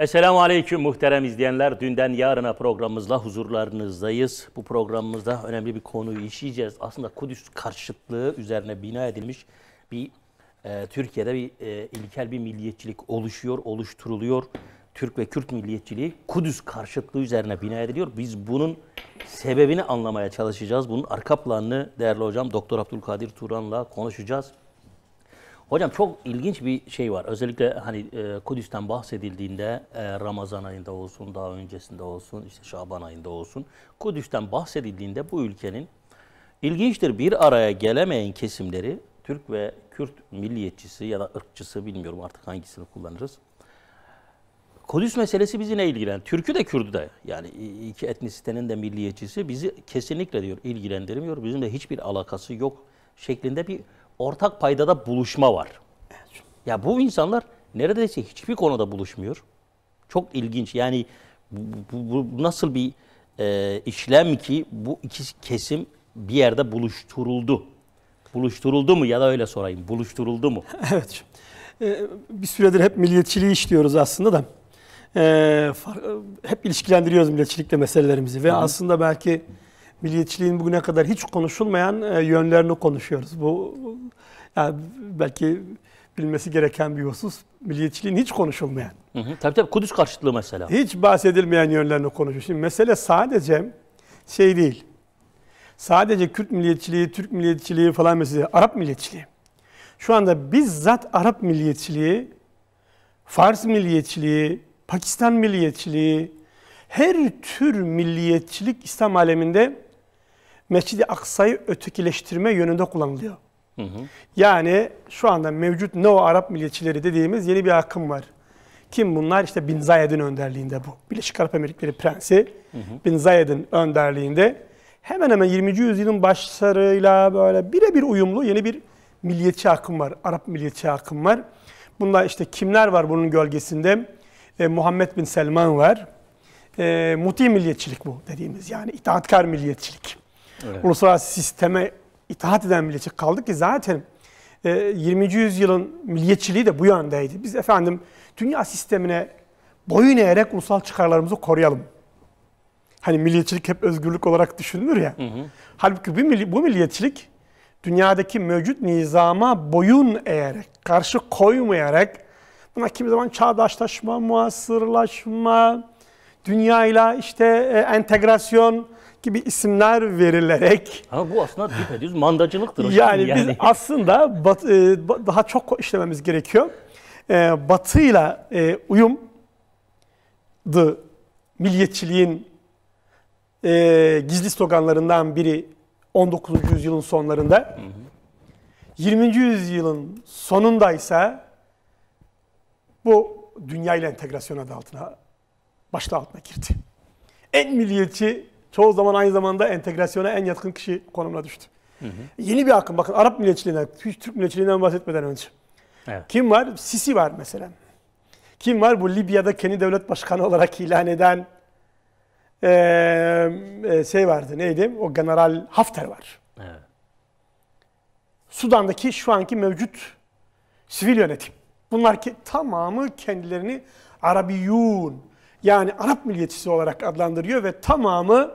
Esselamu Aleyküm muhterem izleyenler. Dünden yarına programımızla huzurlarınızdayız. Bu programımızda önemli bir konuyu işleyeceğiz. Aslında Kudüs karşıtlığı üzerine bina edilmiş bir Türkiye'de bir ilkel bir milliyetçilik oluşturuluyor. Türk ve Kürt milliyetçiliği Kudüs karşıtlığı üzerine bina ediliyor. Biz bunun sebebini anlamaya çalışacağız. Bunun arka planını değerli hocam Doktor Abdülkadir Turan'la konuşacağız. Hocam çok ilginç bir şey var. Özellikle hani Kudüs'ten bahsedildiğinde Ramazan ayında olsun, daha öncesinde olsun, işte Şaban ayında olsun. Kudüs'ten bahsedildiğinde bu ülkenin ilginçtir bir araya gelemeyen kesimleri Türk ve Kürt milliyetçisi ya da ırkçısı bilmiyorum artık hangisini kullanırız. Kudüs meselesi bizi ne ilgilendirir? Türk'ü de Kürt'ü de yani iki etnisitenin de milliyetçisi bizi kesinlikle diyor ilgilendirmiyor. Bizimle hiçbir alakası yok şeklinde bir ortak paydada buluşma var. Ya bu insanlar neredeyse hiçbir konuda buluşmuyor. Çok ilginç. Yani bu nasıl bir işlem ki bu iki kesim bir yerde buluşturuldu. Buluşturuldu mu ya da öyle sorayım. Buluşturuldu mu? Evet. Bir süredir hep milliyetçiliği işliyoruz aslında da. Hep ilişkilendiriyoruz milliyetçilikle meselelerimizi ve aslında belki milliyetçiliğin bugüne kadar hiç konuşulmayan yönlerini konuşuyoruz. Bu yani belki bilmesi gereken bir husus, milliyetçiliğin hiç konuşulmayan. Tabii Kudüs karşıtlığı mesela. Hiç bahsedilmeyen yönlerini konuşuyoruz. Şimdi mesele sadece şey değil. Sadece Kürt milliyetçiliği, Türk milliyetçiliği falan mesele, Arap milliyetçiliği. Şu anda bizzat Arap milliyetçiliği, Fars milliyetçiliği, Pakistan milliyetçiliği, her tür milliyetçilik İslam aleminde Mescid-i Aksa'yı ötekileştirme yönünde kullanılıyor. Yani şu anda mevcut Neo-Arap milliyetçileri dediğimiz yeni bir akım var. Kim bunlar? İşte Bin Zayed'in önderliğinde bu. Birleşik Arap Emirlikleri Prensi Bin Zayed'in önderliğinde hemen hemen 20. yüzyılın başlarıyla böyle birebir uyumlu yeni bir milliyetçi akım var. Arap milliyetçi akım var. Bunda işte kimler var bunun gölgesinde? Muhammed Bin Selman var. Muti milliyetçilik bu dediğimiz yani itaatkar milliyetçilik. Evet. Uluslararası sisteme itaat eden milliyetçilik kaldı ki zaten 20. yüzyılın milliyetçiliği de bu yöndeydi. Biz efendim dünya sistemine boyun eğerek ulusal çıkarlarımızı koruyalım. Hani milliyetçilik hep özgürlük olarak düşünülür ya. Halbuki bu milliyetçilik dünyadaki mevcut nizama boyun eğerek, karşı koymayarak buna kimi zaman çağdaşlaşma, muasırlaşma, dünyayla işte entegrasyon gibi isimler verilerek. Ama bu aslında düpedüz mandacılıktır. Yani biz aslında daha çok işlememiz gerekiyor. Batı'yla uyumdu milliyetçiliğin gizli sloganlarından biri 19. yüzyılın sonlarında. 20. yüzyılın sonundaysa bu dünya ile entegrasyon adı altına, başlığı altına girdi. En milliyetçi, çoğu zaman aynı zamanda entegrasyona en yatkın kişi konumuna düştü. Yeni bir akım, bakın Arap milliyetçiliğinden, Türk milliyetçiliğinden bahsetmeden önce. Evet. Kim var? Sisi var mesela. Kim var? Bu Libya'da kendi devlet başkanı olarak ilan eden şey vardı, neydi? O General Hafter var. Evet. Sudan'daki şu anki mevcut sivil yönetim. Bunlar tamamı kendilerini Arabiyun, yani Arap milliyetçisi olarak adlandırıyor ve tamamı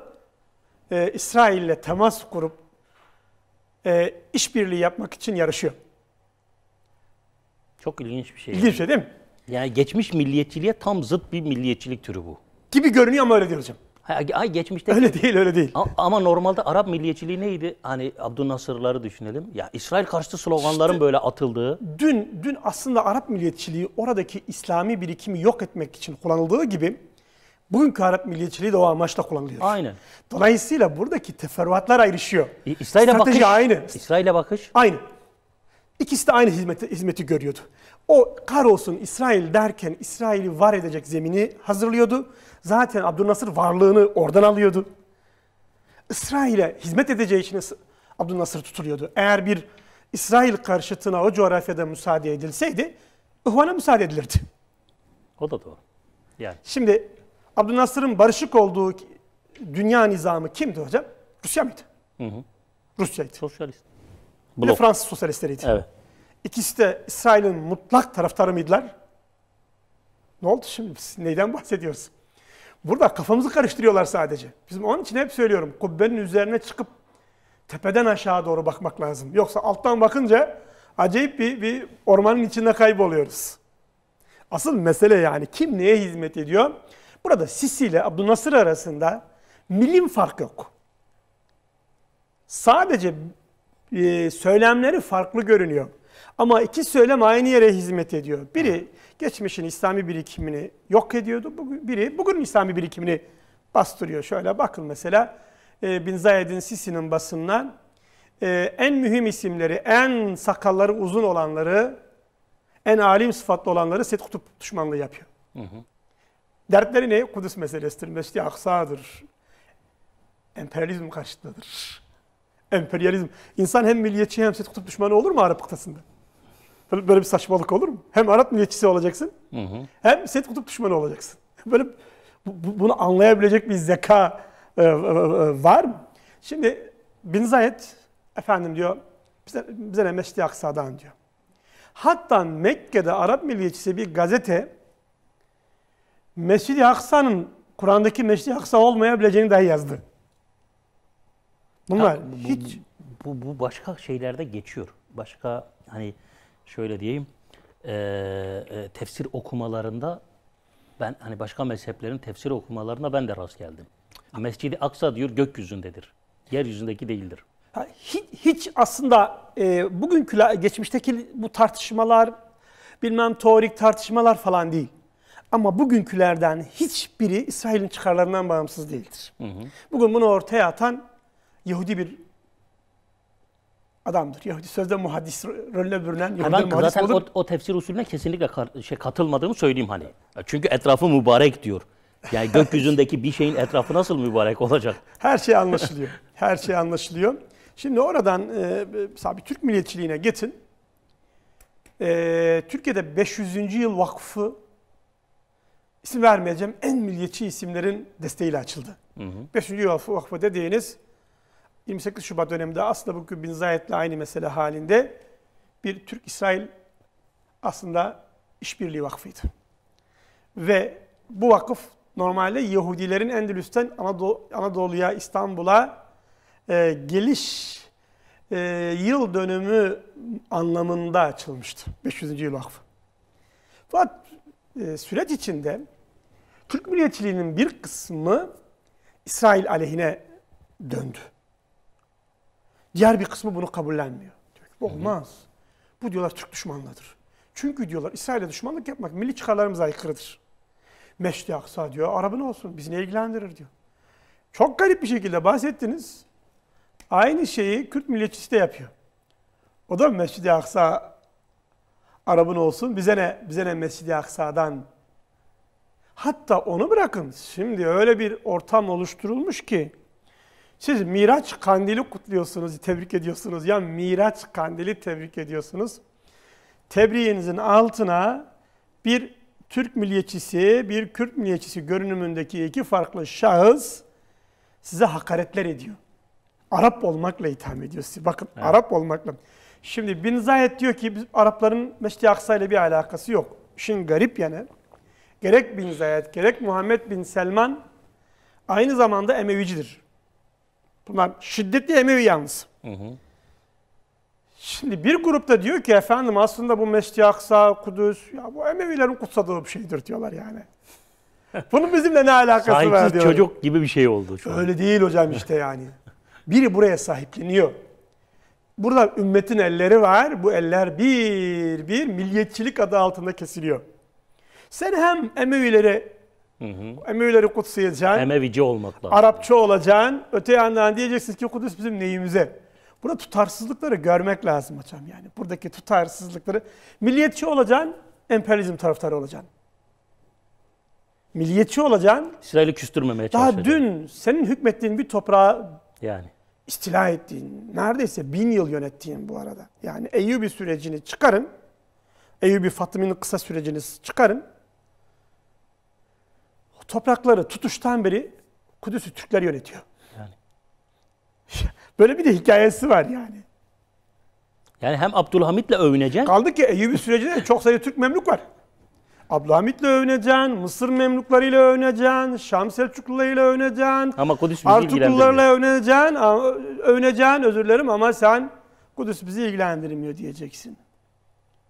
İsrail'le temas kurup işbirliği yapmak için yarışıyor. Çok ilginç bir şey. İlginç bir şey değil mi? Yani geçmiş milliyetçiliğe tam zıt bir milliyetçilik türü bu. Gibi görünüyor ama öyle değil hocam. Ay geçmişte öyle değil. Ama normalde Arap milliyetçiliği neydi? Hani Abdülnasırları düşünelim. Ya İsrail karşıtı sloganların işte, böyle atıldığı. Dün aslında Arap milliyetçiliği oradaki İslami birikimi yok etmek için kullanıldığı gibi bugünkü Arap milliyetçiliği de o amaçla kullanılıyor. Aynen. Dolayısıyla buradaki teferruatlar ayrışıyor. İsrail'e bakış aynı. İsrail'e bakış aynı. İkisi de aynı hizmeti görüyordu. O kahrolsun İsrail derken İsrail'i var edecek zemini hazırlıyordu. Zaten Abdülnasır varlığını oradan alıyordu. İsrail'e hizmet edeceği için Abdülnasır tutuluyordu. Eğer bir İsrail karşıtına o coğrafyada müsaade edilseydi, İhvan'a müsaade edilirdi. O da doğru. Yani. Şimdi Abdülnasır'ın barışık olduğu dünya nizamı kimdi hocam? Rusya mıydı? Rusya'ydı. Sosyalist. Bir de Fransız sosyalistleriydi. Evet. İkisi de İsrail'in mutlak taraftarı mıydılar? Ne oldu şimdi? Biz neyden bahsediyoruz? Burada kafamızı karıştırıyorlar sadece. Bizim onun için hep söylüyorum. Kubbenin üzerine çıkıp tepeden aşağı doğru bakmak lazım. Yoksa alttan bakınca acayip bir ormanın içinde kayboluyoruz. Asıl mesele yani kim neye hizmet ediyor? Burada Sisi ile Abdülnasır arasında milim fark yok. Sadece söylemleri farklı görünüyor. Ama iki söylem aynı yere hizmet ediyor. Biri geçmişin İslami birikimini yok ediyordu. Biri bugün İslami birikimini bastırıyor. Şöyle bakın mesela Bin Zayed'in Sisi'nin basından en mühim isimleri, en sakalları uzun olanları, en alim sıfatlı olanları Seyyid Kutup düşmanlığı yapıyor. Hı hı. Dertleri ne? Kudüs meselesidir, Mescid-i Aksa'dır, emperyalizm karşıtıdır. Emperyalizm. İnsan hem milliyetçi hem Seyyid Kutup düşmanı olur mu Arap kıtasında? Böyle bir saçmalık olur mu? Hem Arap milliyetçisi olacaksın, hem Seyyid Kutup düşmanı olacaksın. Böyle bunu anlayabilecek bir zeka var mı? Şimdi Bin Zayed efendim diyor, bize ne Mescid-i Aksa'dan diyor. Hatta Mekke'de Arap milliyetçisi bir gazete Mescid-i Aksa'nın Kur'an'daki Mescid-i Aksa olmayabileceğini dahi yazdı. Bunlar hiç... Bu başka şeylerde geçiyor. Başka hani şöyle diyeyim tefsir okumalarında ben hani başka mezheplerin tefsir okumalarına ben de rast geldim. Mescid-i Aksa diyor gökyüzündedir. Yeryüzündeki değildir. Hiç aslında bugünkü geçmişteki bu tartışmalar bilmem teorik tartışmalar falan değil. Ama bugünkülerden hiçbiri İsrail'in çıkarlarından bağımsız değildir. Hı hı. Bugün bunu ortaya atan Yahudi bir adamdır. Yahudi sözde muhaddis rolüne bürünen Yahudi ben muhaddis zaten olur. O tefsir usulüne kesinlikle katılmadığımı söyleyeyim hani. Çünkü etrafı mübarek diyor. Yani gökyüzündeki bir şeyin etrafı nasıl mübarek olacak? Her şey anlaşılıyor. Her şey anlaşılıyor. Şimdi oradan mesela bir Türk milliyetçiliğine geçin. Türkiye'de 500. yıl vakfı isim vermeyeceğim en milliyetçi isimlerin desteğiyle açıldı. Hı hı. 500. yıl vakfı dediğiniz 28 Şubat döneminde aslında bugün Bin Zayed'le aynı mesele halinde bir Türk-İsrail aslında işbirliği vakfıydı. Ve bu vakıf normalde Yahudilerin Endülüs'ten Anadolu'ya, İstanbul'a geliş yıl dönümü anlamında açılmıştı. 500. yıl vakfı. Fakat süreç içinde Türk milliyetçiliğinin bir kısmı İsrail aleyhine döndü. Diğer bir kısmı bunu kabullenmiyor. Diyor ki, bu olmaz. Bu diyorlar Türk düşmanlığıdır. Çünkü diyorlar İsrail'e düşmanlık yapmak milli çıkarlarımıza aykırıdır. Mescid-i Aksa diyor, Arap'ın olsun, bizi ne ilgilendirir diyor. Çok garip bir şekilde bahsettiniz. Aynı şeyi Kürt milliyetçisi de yapıyor. O da Mescid-i Aksa Arap'ın olsun, bize ne Mescid-i Aksa'dan. Hatta onu bırakın, şimdi öyle bir ortam oluşturulmuş ki, siz Miraç Kandili kutluyorsunuz, tebrik ediyorsunuz. Ya Miraç Kandili tebrik ediyorsunuz. Tebriğinizin altına bir Türk milliyetçisi, bir Kürt milliyetçisi görünümündeki iki farklı şahıs size hakaretler ediyor. Arap olmakla itham ediyor sizi. Bakın evet. Arap olmakla. Şimdi Bin Zayed diyor ki Arapların Mescid-i Aksa ile bir alakası yok. İşin garip yanı gerek Bin Zayed gerek Muhammed bin Selman aynı zamanda Emevicidir. Bunlar şiddetli Emevi yalnız. Hı hı. Şimdi bir grupta diyor ki efendim aslında bu Mescid-i Aksa, Kudüs, ya bu Emevilerin kutsadığı bir şeydir diyorlar yani. Bunun bizimle ne alakası var diyorlar. Sahipsiz çocuk gibi bir şey oldu şu an. Öyle değil hocam işte yani. Biri buraya sahipleniyor. Burada ümmetin elleri var. Bu eller bir milliyetçilik adı altında kesiliyor. Sen hem Emevileri kutsayacaksın. Emevici olmak lazım. Arapça olacaksın. Öte yandan diyeceksiniz ki Kudüs bizim neyimize. Burada tutarsızlıkları görmek lazım hocam yani. Buradaki tutarsızlıkları. Milliyetçi olacaksın, emperyalizm taraftarı olacaksın. Milliyetçi olacaksın. İsrail'i küstürmemeye çalışacaksın. Daha dün senin hükmettiğin bir toprağı yani istila ettiğin, neredeyse 1000 yıl yönettiğin bu arada. Yani Eyyubi sürecini çıkarın. Eyyubi Fatım'ın kısa sürecini çıkarın. O toprakları tutuştan beri Kudüs'ü Türkler yönetiyor. Yani. Böyle bir de hikayesi var yani. Yani hem Abdülhamit'le övüneceksin. Kaldı ki Eyyubi sürecinde çok sayıda Türk memlük var. Abdülhamit'le övüneceksin, Mısır Memluklarıyla övüneceksin, Şam Selçuklularıyla övüneceksin, Ama Kudüs bizi Artuklularla ilgilendirmiyor. övüneceksin, özür dilerim ama sen Kudüs bizi ilgilendirmiyor diyeceksin.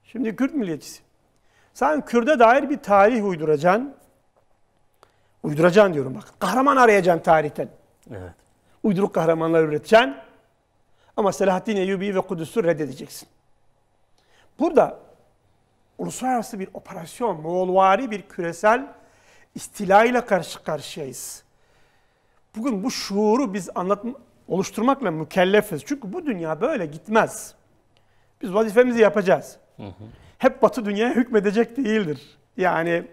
Şimdi Kürt milliyetçisi. Sen Kürt'e dair bir tarih uyduracaksın. Uyduracaksın diyorum bak. Kahraman arayacaksın tarihten. Evet. Uyduruk kahramanlar üreteceksin. Ama Selahaddin Eyyubi ve Kudüs'ü reddedeceksin. Burada uluslararası bir operasyon, Moğolvari bir küresel istilayla karşı karşıyayız. Bugün bu şuuru biz oluşturmakla mükellefiz. Çünkü bu dünya böyle gitmez. Biz vazifemizi yapacağız. Hep Batı dünyaya hükmedecek değildir. Yani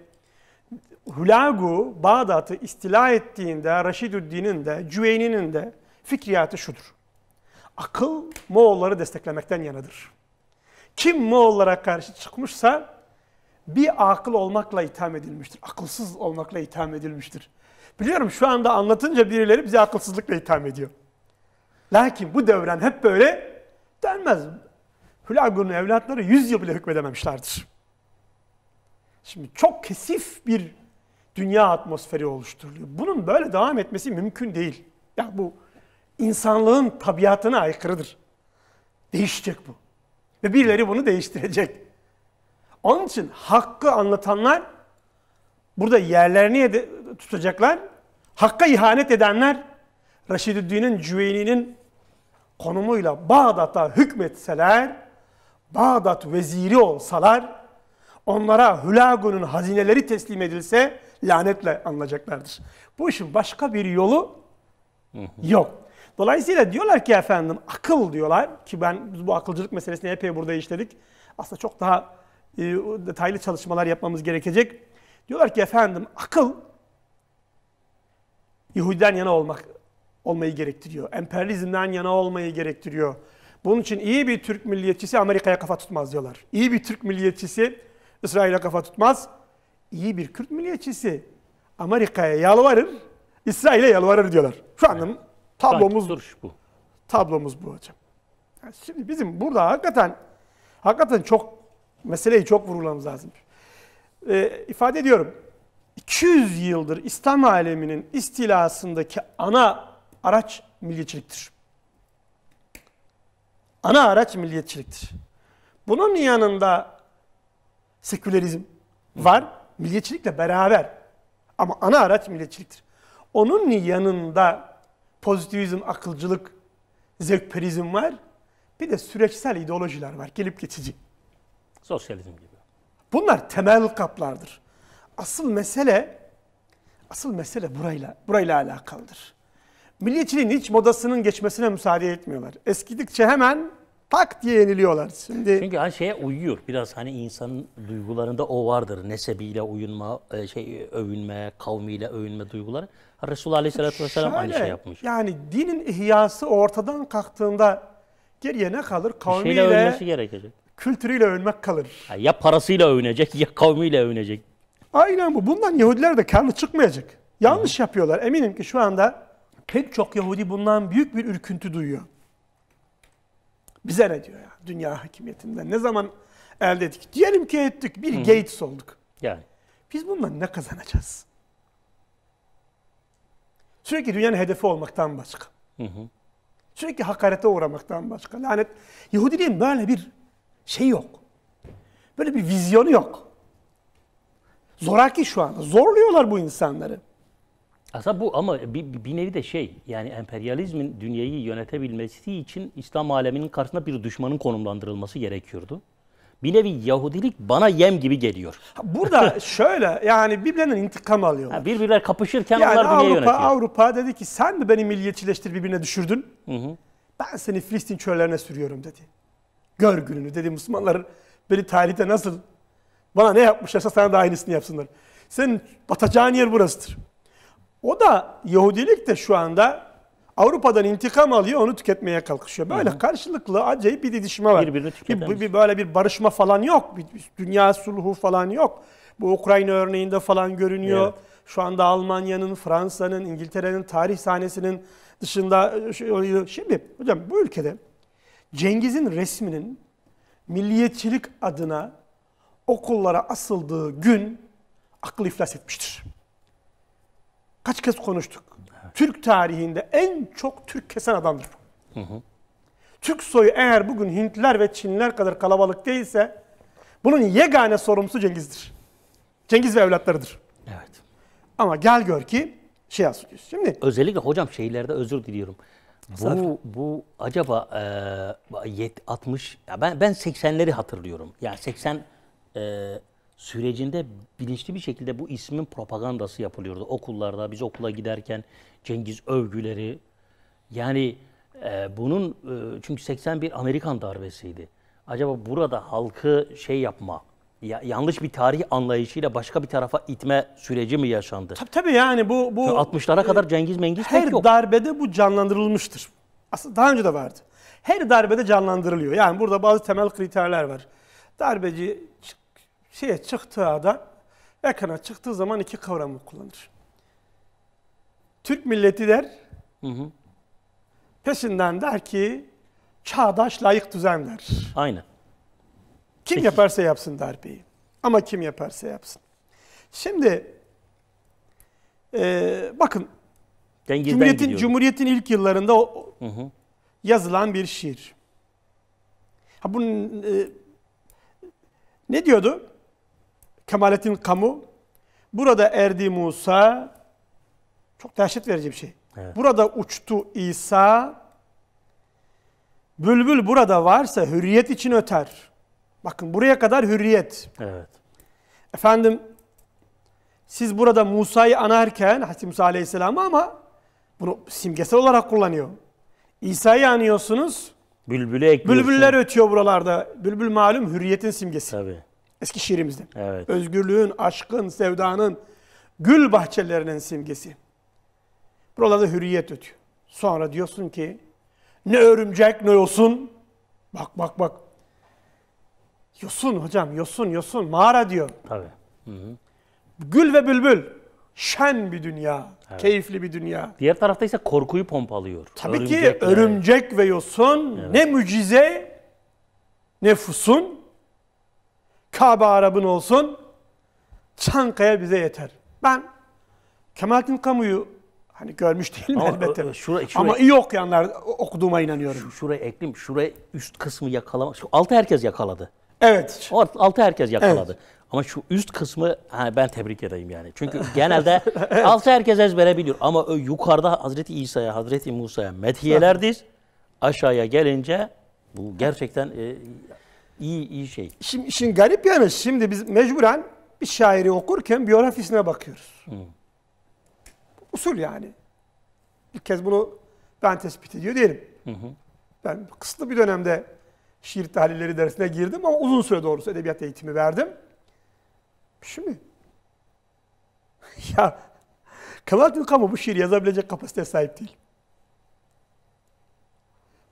Hulagu, Bağdat'ı istila ettiğinde Raşidüddin'in de, Cüveyni'nin de fikriyatı şudur. Akıl Moğolları desteklemekten yanadır. Kim Moğollara karşı çıkmışsa bir akıl olmakla itham edilmiştir. Akılsız olmakla itham edilmiştir. Biliyorum şu anda anlatınca birileri bizi akılsızlıkla itham ediyor. Lakin bu devran hep böyle denmez. Hulagu'nun evlatları 100 yıl bile hükmedememişlerdir. Şimdi çok kesif bir dünya atmosferi oluşturuluyor. Bunun böyle devam etmesi mümkün değil. Ya bu insanlığın tabiatına aykırıdır. Değişecek bu. Ve birileri bunu değiştirecek. Onun için hakkı anlatanlar burada yerlerini tutacaklar. Hakka ihanet edenler Raşidüddin'in, Cüveyni'nin konumuyla Bağdat'a hükmetseler, Bağdat veziri olsalar, onlara Hulagu'nun hazineleri teslim edilse lanetle anılacaklardır. Bu işin başka bir yolu yok. Dolayısıyla diyorlar ki efendim akıl diyorlar ki biz bu akılcılık meselesini epey burada işledik. Aslında çok daha detaylı çalışmalar yapmamız gerekecek. Diyorlar ki efendim akıl Yahudiden yana olmayı gerektiriyor. Emperyalizmden yana olmayı gerektiriyor. Bunun için iyi bir Türk milliyetçisi Amerika'ya kafa tutmaz diyorlar. İyi bir Türk milliyetçisi İsrail'e kafa tutmaz. İyi bir Kürt milliyetçisi Amerika'ya yalvarır, İsrail'e yalvarır diyorlar. Şu anda tablomuz bu hocam. Yani şimdi bizim burada hakikaten meseleyi çok vurgulamamız lazım. İfade ediyorum. 200 yıldır İslam aleminin istilasındaki ana araç milliyetçiliktir. Ana araç milliyetçiliktir. Bunun yanında sekülerizm var, milliyetçilikle beraber. Ama ana araç milliyetçiliktir. Onun yanında pozitivizm, akılcılık, zevkperizm var. Bir de süreçsel ideolojiler var, gelip geçici. Sosyalizm gibi. Bunlar temel kaplardır. Asıl mesele burayla alakalıdır. Milliyetçiliğin hiç modasının geçmesine müsaade etmiyorlar. Eskidikçe hemen tak diye yeniliyorlar. Çünkü şeye uyuyor. Biraz hani insanın duygularında o vardır. Nesebiyle uyunma, övünme, kavmiyle övünme duyguları. Resulullah Aleyhisselatü Vesselam aynı şey yapmış. Yani dinin ihyası ortadan kalktığında geriye ne kalır? Kavmiyle övünmesi gerekecek. Kültürüyle övünmek kalır. Ya parasıyla övünecek ya kavmiyle övünecek. Aynen bu. Bundan Yahudiler de karlı çıkmayacak. Yanlış yapıyorlar. Eminim ki şu anda pek çok Yahudi bundan büyük bir ürküntü duyuyor. Bize ne diyor ya? Dünya hakimiyetinden ne zaman elde ettik? Diyelim ki ettik. Bir Gates olduk. Yani. Biz bundan ne kazanacağız? Sürekli dünyanın hedefi olmaktan başka. Sürekli hakarete uğramaktan başka. Lanet. Yahudiliğin böyle bir şey yok. Böyle bir vizyonu yok. Zoraki şu anda. Zorluyorlar bu insanları. Aslında bu ama bir nevi de yani emperyalizmin dünyayı yönetebilmesi için İslam aleminin karşısında bir düşmanın konumlandırılması gerekiyordu. Bir nevi Yahudilik bana yem gibi geliyor. Burada şöyle yani birbirlerinden intikam alıyorlar. Birbirler kapışırken yani onlar dünyayı yönetiyor. Avrupa dedi ki sen mi beni milliyetçileştir birbirine düşürdün? Ben seni Filistin çöllerine sürüyorum dedi. Gör gününü dedi. Müslümanlar beni tarihte nasıl bana ne yapmışlarsa sana da aynısını yapsınlar. Senin batacağın yer burasıdır. O da Yahudilik de şu anda Avrupa'dan intikam alıyor, onu tüketmeye kalkışıyor. Böyle karşılıklı acayip bir didişme var. Böyle bir barışma falan yok. Bir dünya sulhu falan yok. Bu Ukrayna örneğinde falan görünüyor. Evet. Şu anda Almanya'nın, Fransa'nın, İngiltere'nin tarih sahnesinin dışında. Şimdi hocam bu ülkede Cengiz'in resminin milliyetçilik adına okullara asıldığı gün akıl iflas etmiştir. Kaç kez konuştuk. Evet. Türk tarihinde en çok Türk kesen adamdır. Hı hı. Türk soyu eğer bugün Hintliler ve Çinliler kadar kalabalık değilse bunun yegane sorumlusu Cengiz'dir. Cengiz ve evlatlarıdır. Evet. Ama gel gör ki şey asılıyoruz. Şimdi özellikle hocam şeylerde özür diliyorum. Bu acaba 60 ya ben 80'leri hatırlıyorum. Yani 80 sürecinde bilinçli bir şekilde bu ismin propagandası yapılıyordu. Okullarda biz okula giderken Cengiz övgüleri yani bunun çünkü 81 Amerikan darbesiydi. Acaba burada halkı şey yapma yanlış bir tarih anlayışıyla başka bir tarafa itme süreci mi yaşandı? Tabii yani bu 60'lara kadar Cengiz Mengiz her pek yok. darbede bu canlandırılmıştır. Aslında daha önce de vardı. Her darbede canlandırılıyor. Yani burada bazı temel kriterler var. Darbeci çıktığı ada ekrana çıktığı zaman iki kavramı kullanır. Türk milleti der. Hı hı. Peşinden der ki çağdaş layık düzen der. Aynen. Kim yaparsa yapsın darbeyi. Ama kim yaparsa yapsın. Şimdi bakın Cumhuriyet'in ilk yıllarında yazılan bir şiir. Bunun ne diyordu? Kemalettin Kamu. Burada erdi Musa. Çok dehşet verici bir şey. Evet. Burada uçtu İsa. Bülbül burada varsa hürriyet için öter. Bakın buraya kadar hürriyet. Evet. Efendim siz burada Musa'yı anarken Hazreti Musa Aleyhisselam'ı ama bunu simgesel olarak kullanıyor. İsa'yı anıyorsunuz. Bülbül'ü ekliyorsun. Bülbüller ötüyor buralarda. Bülbül malum hürriyetin simgesi. Tabii. Eski şiirimizde. Evet. Özgürlüğün, aşkın, sevdanın, gül bahçelerinin simgesi. Buralarda hürriyet ötüyor. Sonra diyorsun ki ne örümcek ne yosun. Bak. Yosun hocam, yosun. Mağara diyor. Tabii. Hı-hı. Gül ve bülbül. Şen bir dünya. Evet. Keyifli bir dünya. Diğer tarafta ise korkuyu pompalıyor. Tabii ki örümcek ve yosun. Evet. Ne mucize, ne fusun. Kabe Arap'ın olsun. Çankaya bize yeter. Ben Kemalettin Kamu'yu hani görmüş değilim elbette. Ama iyi okuyanlar okuduğuma inanıyorum. Şuraya ekleyeyim. Şuraya üst kısmı yakalamak. Şu altı herkes yakaladı. Evet. Altı herkes yakaladı. Evet. Ama şu üst kısmı ben tebrik edeyim yani. Çünkü genelde evet. Altı herkes ezbere biliyor. Ama yukarıda Hazreti İsa'ya, Hazreti Musa'ya methiyelerdiz. Aşağıya gelince bu gerçekten iyi şey. Şimdi işin garip yanı şimdi biz mecburen bir şairi okurken biyografisine bakıyoruz. Usul yani. İlk kez bunu ben tespit ediyor değilim. Ben kısıtlı bir dönemde şiir tahlilleri dersine girdim ama uzun süre doğrusu edebiyat eğitimi verdim. Şimdi ya Kemalettin Kamu bu şiir yazabilecek kapasiteye sahip değil.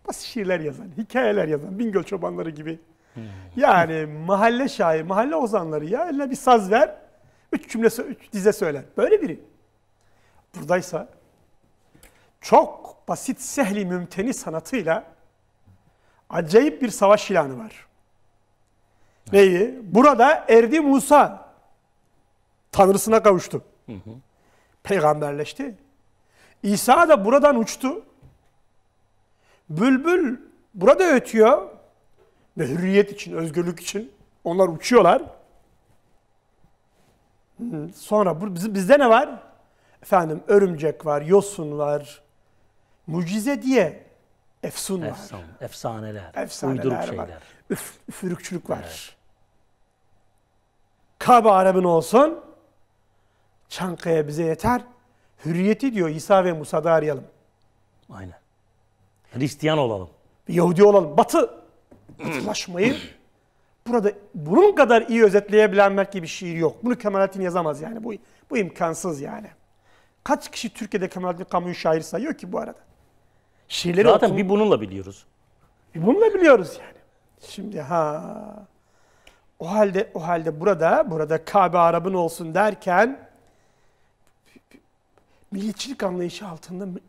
Basit şiirler yazan, hikayeler yazan, Bingöl çobanları gibi. Yani mahalle şair, mahalle ozanları ya eline bir saz ver, 3 dize söyler. Böyle biri. Buradaysa çok basit, sehli, mümteni sanatıyla acayip bir savaş ilanı var. Neyi? Burada erdi Musa. Tanrısına kavuştu. Peygamberleşti. İsa da buradan uçtu. Bülbül burada ötüyor. Ve hürriyet için, özgürlük için onlar uçuyorlar. Sonra bizde ne var? Efendim örümcek var, yosun var. Mucize diye efsun var. Efsaneler, uyduruk şeyler. Var. Üfürükçülük var. Evet. Kabe Arap'ın olsun, Çankaya bize yeter. Hürriyeti diyor İsa ve Musa'da arayalım. Aynen. Hristiyan olalım. Yahudi olalım. Batılaşmayı burada bunun kadar iyi özetleyebilen belki bir şiir yok. Bunu Kemalettin yazamaz yani. Bu imkansız yani. Kaç kişi Türkiye'de Kemalettin Kamu'yu şair sayıyor ki bu arada? Şiirleri zaten bir bununla biliyoruz. Bir bununla biliyoruz yani. Şimdi o halde burada Kabe Arap'ın olsun derken milliyetçilik anlayışı altında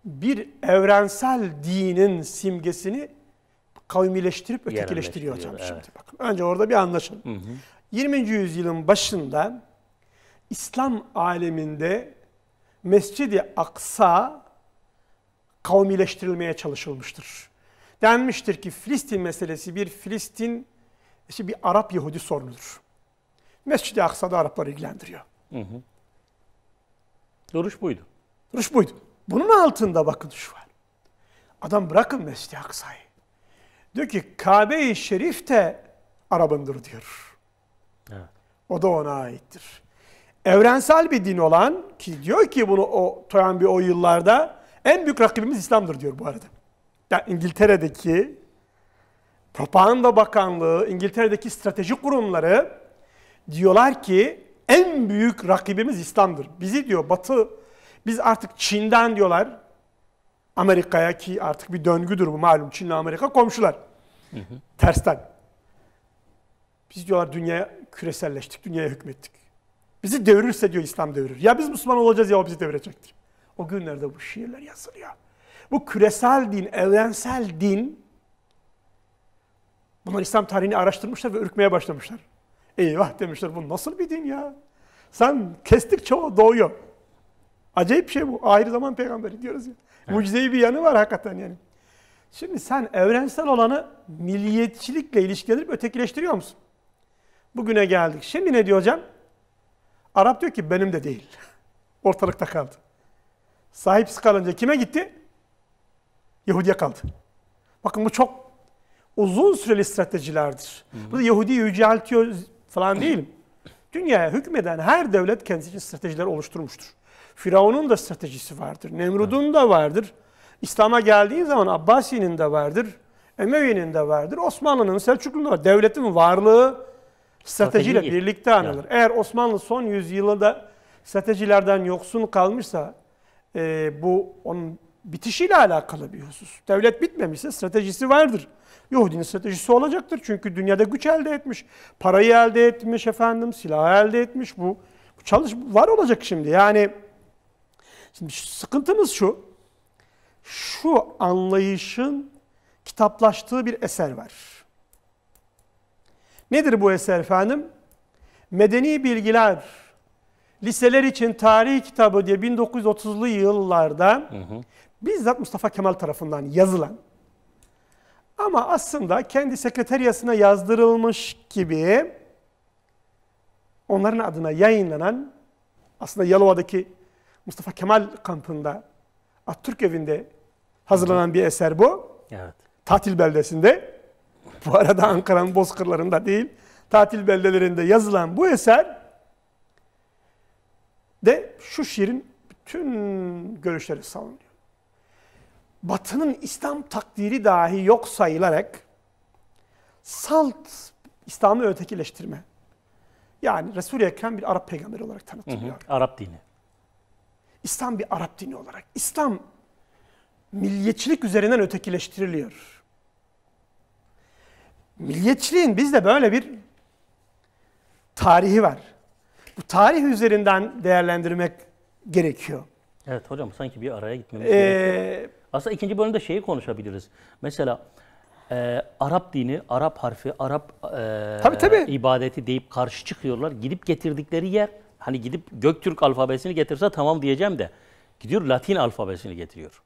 bir evrensel dinin simgesini kavmileştirip ötekileştiriyor hocam Yerelleştiriyor, şimdi. Bakın önce orada bir anlaşalım. Hı hı. 20. yüzyılın başında İslam aleminde Mescid-i Aksa kavmileştirilmeye çalışılmıştır. Denmiştir ki Filistin meselesi bir Arap Yahudi sorunudur. Mescid-i Aksa'da Arapları ilgilendiriyor. Hı hı. Duruş buydu. Duruş buydu. Bunun altında bakın şu var. Adam bırakın Mescid-i Aksa'yı. Diyor ki Kabe-i Şerif de Arap'ındır diyor. Evet. O da ona aittir. Evrensel bir din olan ki diyor ki bunu o yıllarda en büyük rakibimiz İslam'dır diyor bu arada. Yani İngiltere'deki Propaganda Bakanlığı, İngiltere'deki strateji kurumları diyorlar ki en büyük rakibimiz İslam'dır. Bizi diyor Batı, biz artık Çin'den diyorlar Amerika'ya ki artık bir döngüdür bu malum Çin'le Amerika komşular. Hı hı. Tersten. Biz diyorlar dünyaya küreselleştik, dünyaya hükmettik. Bizi devirirse diyor İslam devirir. Ya biz Müslüman olacağız ya o bizi devirecektir. O günlerde bu şiirler yazılıyor. Bu küresel din, evrensel din, bunlar İslam tarihini araştırmışlar ve ürkmeye başlamışlar. Eyvah demişler, bu nasıl bir din ya? Sen kestikçe o doğuyor. Acayip bir şey bu. Ahir zaman peygamberi diyoruz ya. Evet. Mucizevi bir yanı var hakikaten yani. Şimdi sen evrensel olanı milliyetçilikle ilişkilendirip ötekileştiriyor musun? Bugüne geldik. Şimdi ne diyor hocam? Arap diyor ki benim de değil. Ortalıkta kaldı. Sahipsiz kalınca kime gitti? Yahudi'ye kaldı. Bakın bu çok uzun süreli stratejilerdir. Bu da Yahudi'yi yüceltiyor falan değil. Dünyaya hükmeden her devlet kendisi için stratejiler oluşturmuştur. Firavun'un da stratejisi vardır. Nemrud'un da vardır. İslam'a geldiğin zaman Abbasi'nin de vardır. Emevi'nin de vardır. Osmanlı'nın, Selçuklu'nun da var. Devletin varlığı stratejiyle birlikte anılır. Yani. Eğer Osmanlı son yüzyılda stratejilerden yoksun kalmışsa bu onun bitişiyle alakalı bir husus. Devlet bitmemişse stratejisi vardır. Yahudinin stratejisi olacaktır. Çünkü dünyada güç elde etmiş, parayı elde etmiş silahı elde etmiş. Bu var olacak şimdi. Yani şimdi sıkıntımız şu. Şu anlayışın kitaplaştığı bir eser var. Nedir bu eser efendim? Medeni Bilgiler, liseler için tarih kitabı diye 1930'lu yıllarda bizzat Mustafa Kemal tarafından yazılan ama aslında kendi sekreteriyasına yazdırılmış gibi onların adına yayınlanan, aslında Yalova'daki Mustafa Kemal kampında, Atatürk evinde hazırlanan bir eser bu. Evet. Tatil beldesinde. Bu arada Ankara'nın bozkırlarında değil, tatil beldelerinde yazılan bu eser de şu şiirin bütün görüşleri savunuyor. Batı'nın İslam takdiri dahi yok sayılarak salt İslam'ı ötekileştirme. Yani Resul-i Ekrem bir Arap peygamberi olarak tanıtılıyor. Arap dini. İslam bir Arap dini olarak. İslam milliyetçilik üzerinden ötekileştiriliyor. Milliyetçiliğin bizde böyle bir tarihi var. Bu tarih üzerinden değerlendirmek gerekiyor. Evet hocam sanki bir araya gitmemiz gerekiyor. Aslında ikinci bölümde şeyi konuşabiliriz. Mesela Arap dini, Arap harfi, Arap tabii. ibadeti deyip karşı çıkıyorlar. Gidip getirdikleri yer, hani gidip Göktürk alfabesini getirse tamam diyeceğim de gidiyor Latin alfabesini getiriyor.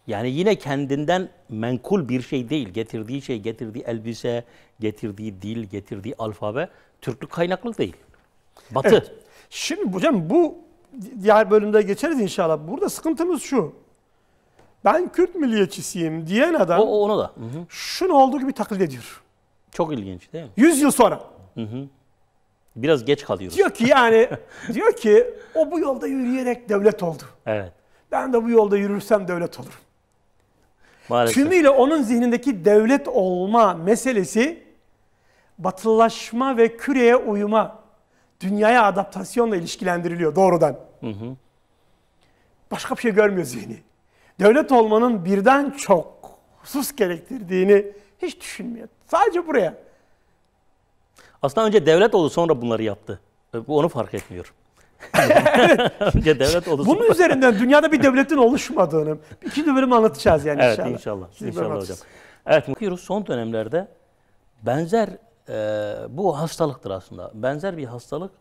Yani yine kendinden menkul bir şey değil. Getirdiği şey, getirdiği elbise, getirdiği dil, getirdiği alfabe Türklük kaynaklı değil. Batı. Evet. Şimdi hocam bu diğer bölümde geçeriz inşallah. Burada sıkıntımız şu. Ben Kürt milliyetçisiyim diyen adam onu da. Şunu olduğu gibi taklit ediyor. Çok ilginç değil mi? 100 yıl sonra. Biraz geç kalıyoruz. Diyor ki o bu yolda yürüyerek devlet oldu. Evet. Ben de bu yolda yürürsem devlet olurum. Maalesef. Tümüyle onun zihnindeki devlet olma meselesi batılılaşma ve küreye uyuma, dünyaya adaptasyonla ilişkilendiriliyor doğrudan. Başka bir şey görmüyor zihni. Devlet olmanın birden çok husus gerektirdiğini hiç düşünmüyor. Sadece buraya. Aslında önce devlet oldu sonra bunları yaptı. Onu fark etmiyor. Önce devlet oldu. Bunun üzerinden dünyada bir devletin oluşmadığını 2. bölüm anlatacağız yani evet, inşallah. İnşallah hocam. Evet, bakıyoruz son dönemlerde benzer bu hastalıktır aslında. Benzer bir hastalık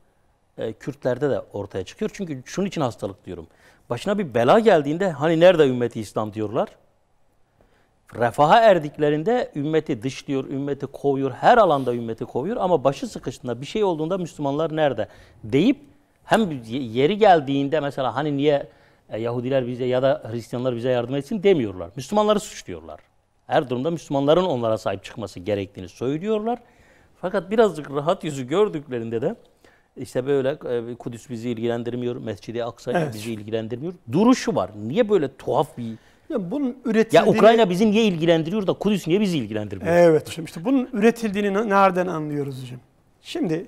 Kürtlerde de ortaya çıkıyor. Çünkü şunun için hastalık diyorum. Başına bir bela geldiğinde hani nerede ümmeti İslam diyorlar. Refaha erdiklerinde ümmeti dışlıyor, ümmeti kovuyor, her alanda ümmeti kovuyor ama başı sıkıştığında bir şey olduğunda Müslümanlar nerede deyip hem yeri geldiğinde mesela hani niye Yahudiler bize ya da Hristiyanlar bize yardım etsin demiyorlar. Müslümanları suçluyorlar. Her durumda Müslümanların onlara sahip çıkması gerektiğini söylüyorlar. Fakat birazcık rahat yüzü gördüklerinde de işte böyle Kudüs bizi ilgilendirmiyor, Mescid-i Aksa bizi ilgilendirmiyor. Duruşu var. Niye böyle tuhaf bir... Ya bunun üretildiğini... Ya Ukrayna bizi niye ilgilendiriyor da Kudüs niye bizi ilgilendirmiyor? Evet hocam, işte bunun üretildiğini nereden anlıyoruz hocam? Şimdi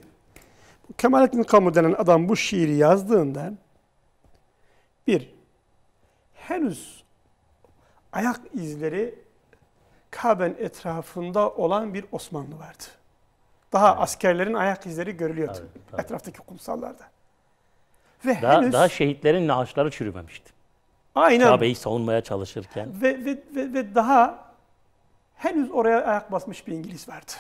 Kemalettin Kamil denen adam bu şiiri yazdığında henüz ayak izleri Kabe'nin etrafında olan bir Osmanlı vardı. Daha askerlerin ayak izleri görülüyordu etraftaki kumsallarda. Ve daha şehitlerin naaşları çürümemişti. Aynen. Kabe'yi savunmaya çalışırken. Ve daha henüz oraya ayak basmış bir İngiliz vardı.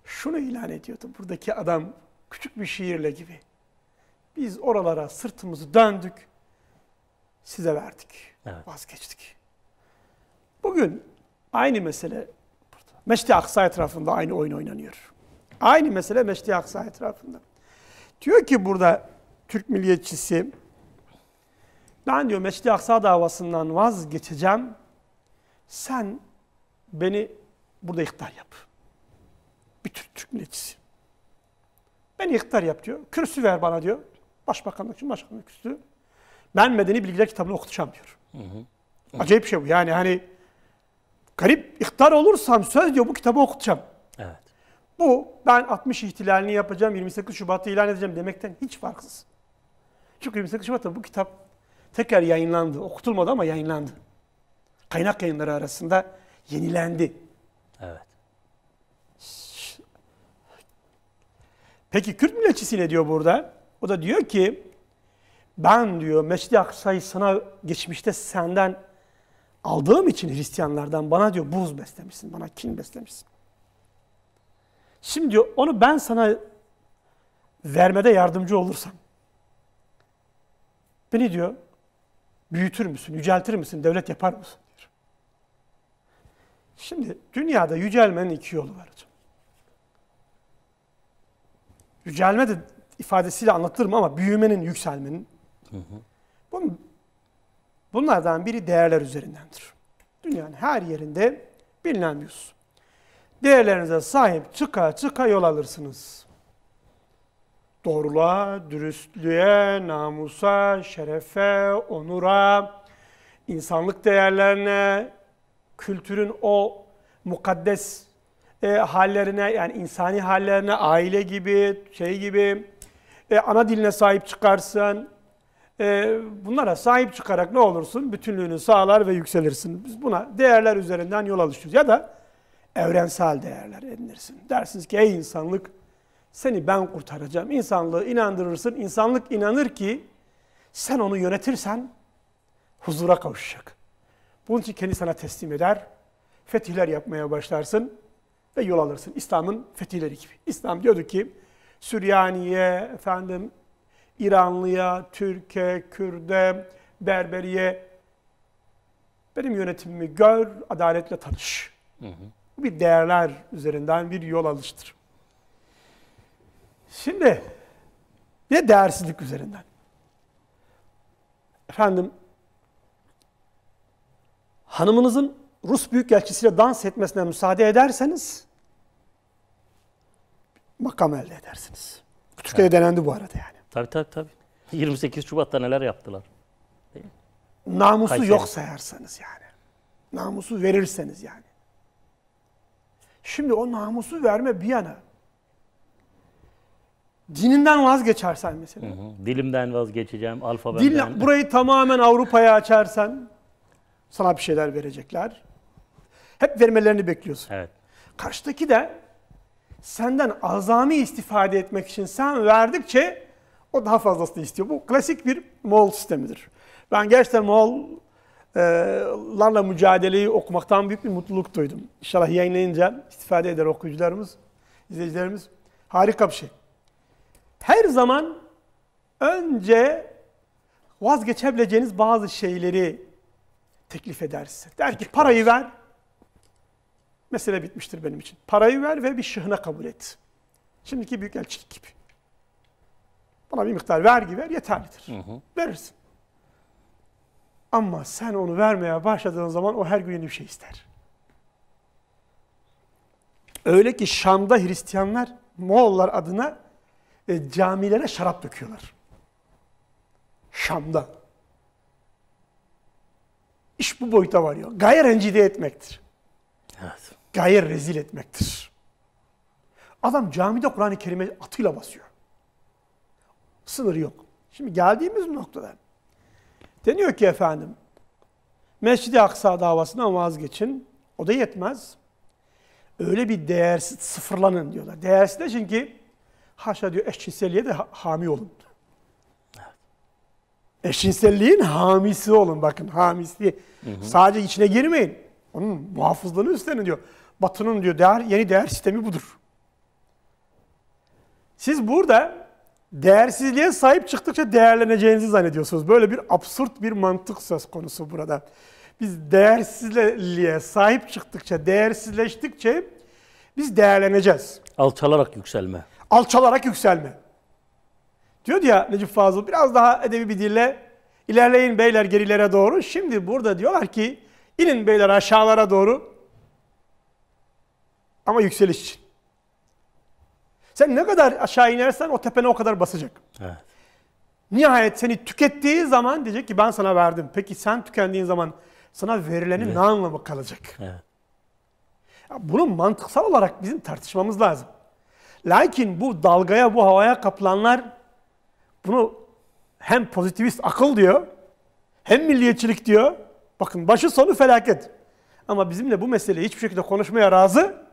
Şunu ilan ediyordu buradaki adam küçük bir şiirle gibi. Biz oralara sırtımızı döndük, size verdik, vazgeçtik. Bugün aynı mesele Meşri Aksa etrafında aynı oyun oynanıyor. Aynı mesele Meşri Aksa etrafında. Diyor ki burada Türk milliyetçisi, ben diyor Meşri Aksa davasından vazgeçeceğim, sen beni burada ihtar yap. Bir Türk milliyetçisi. Beni ihtar yap diyor, kürsü ver bana diyor. Başbakanlık için başbakanlık kürsüsü. Ben Medeni Bilgiler kitabını okutacağım diyor. Acayip bir şey bu. Yani hani garip, ihtar olursam söz diyor bu kitabı okutacağım. Evet. Bu ben 60 ihtilalini yapacağım, 28 Şubat'ta ilan edeceğim demekten hiç farksız. Çünkü 28 Şubat'ta bu kitap tekrar yayınlandı. Okutulmadı ama yayınlandı. Kaynak yayınları arasında yenilendi. Evet. Peki Kürt milliyetçisi ne diyor burada? O da diyor ki ben diyor Mescid-i Aksa'yı sana geçmişte senden aldığım için Hristiyanlardan bana diyor buz beslemişsin, bana kin beslemişsin. Şimdi diyor onu ben sana vermede yardımcı olursam beni diyor büyütür müsün, yüceltir misin, devlet yapar mısın diyor. Şimdi dünyada yücelmenin iki yolu var hocam. Yücelme de ifadesiyle anlatılır ama büyümenin, yükselmenin. Bunlardan biri değerler üzerindendir. Dünyanın her yerinde bilinen bir husus. Değerlerinize sahip çıka yol alırsınız. Doğruluğa, dürüstlüğe, namusa, şerefe, onura, insanlık değerlerine, kültürün o mukaddes hallerine, yani insani hallerine, aile gibi, ana diline sahip çıkarsın. Bunlara sahip çıkarak ne olursun? Bütünlüğünü sağlar ve yükselirsin. Biz buna değerler üzerinden yol alışıyoruz. Ya da evrensel değerler edinirsin. Dersiniz ki ey insanlık seni ben kurtaracağım. İnsanlığı inandırırsın. İnsanlık inanır ki sen onu yönetirsen huzura kavuşacak. Bunun için kendi sana teslim eder. Fetihler yapmaya başlarsın ve yol alırsın. İslam'ın fetihleri gibi. İslam diyordu ki Süryaniye, İranlıya, Türkiye, Kürt'e, Berberiye benim yönetimimi gör, adaletle tanış. Bu bir değerler üzerinden bir yol alıştır. Şimdi bir de değersizlik üzerinden. Hanımınızın Rus büyükelçisiyle dans etmesine müsaade ederseniz makam elde edersiniz. Türkiye'de denendi bu arada yani. Tabii. 28 Şubat'ta neler yaptılar? Namusu Kayseri. yok sayarsanız yani. Namusu verirseniz yani. Şimdi o namusu verme bir yana. Dininden vazgeçersen mesela. Dilimden vazgeçeceğim, alfabemden. Burayı tamamen Avrupa'ya açarsan sana bir şeyler verecekler. Hep vermelerini bekliyorsun. Evet. Karşıdaki de senden azami istifade etmek için sen verdikçe o daha fazlasını istiyor. Bu klasik bir Moğol sistemidir. Ben gerçekten Moğol larla mücadeleyi okumaktan büyük bir mutluluk duydum. İnşallah yayınlayınca istifade eder okuyucularımız, izleyicilerimiz. Harika bir şey. Her zaman önce vazgeçebileceğiniz bazı şeyleri teklif eder size. Der ki parayı ver, mesele bitmiştir benim için. Parayı ver ve bir şıhına kabul et. Şimdiki büyükelçilik gibi. Bana bir miktar vergi ver, yeterlidir. Verirsin. Ama sen onu vermeye başladığın zaman o her gün yeni bir şey ister. Öyle ki Şam'da Hristiyanlar Moğollar adına camilere şarap döküyorlar. Şam'da. İş bu boyuta varıyor. Gaye rencide etmektir. Evet. Gaye rezil etmektir. Adam camide Kur'an-ı Kerim'e atıyla basıyor. Sınır yok. Şimdi geldiğimiz noktada deniyor ki efendim, Mescid-i Aksa davasından vazgeçin. O da yetmez. Öyle bir değersiz sıfırlanın diyorlar. Değersiz de çünkü haşa diyor eşcinselliğe de hami olun. Eşcinselliğin hamisi olun. Bakın hamisi. Sadece içine girmeyin. Onun muhafızlığını üstlenin diyor. Batı'nın diyor yeni değer sistemi budur. Siz burada değersizliğe sahip çıktıkça değerleneceğinizi zannediyorsunuz. Böyle bir absürt bir mantık söz konusu burada. Biz değersizliğe sahip çıktıkça, değersizleştikçe biz değerleneceğiz. Alçalarak yükselme. Alçalarak yükselme. Diyordu ya Necip Fazıl, biraz daha edebi bir dille ilerleyin beyler gerilere doğru. Şimdi burada diyorlar ki inin beyler aşağılara doğru ama yükseliş için. Sen ne kadar aşağı inersen o tepene o kadar basacak. Evet. Nihayet seni tükettiği zaman diyecek ki ben sana verdim. Peki sen tükendiğin zaman sana verilenin ne anlamı kalacak? Evet. Bunu mantıksal olarak bizim tartışmamız lazım. Lakin bu dalgaya, bu havaya kapılanlar bunu hem pozitivist akıl diyor, hem milliyetçilik diyor. Bakın başı sonu felaket. Ama bizimle bu meseleyi hiçbir şekilde konuşmaya razı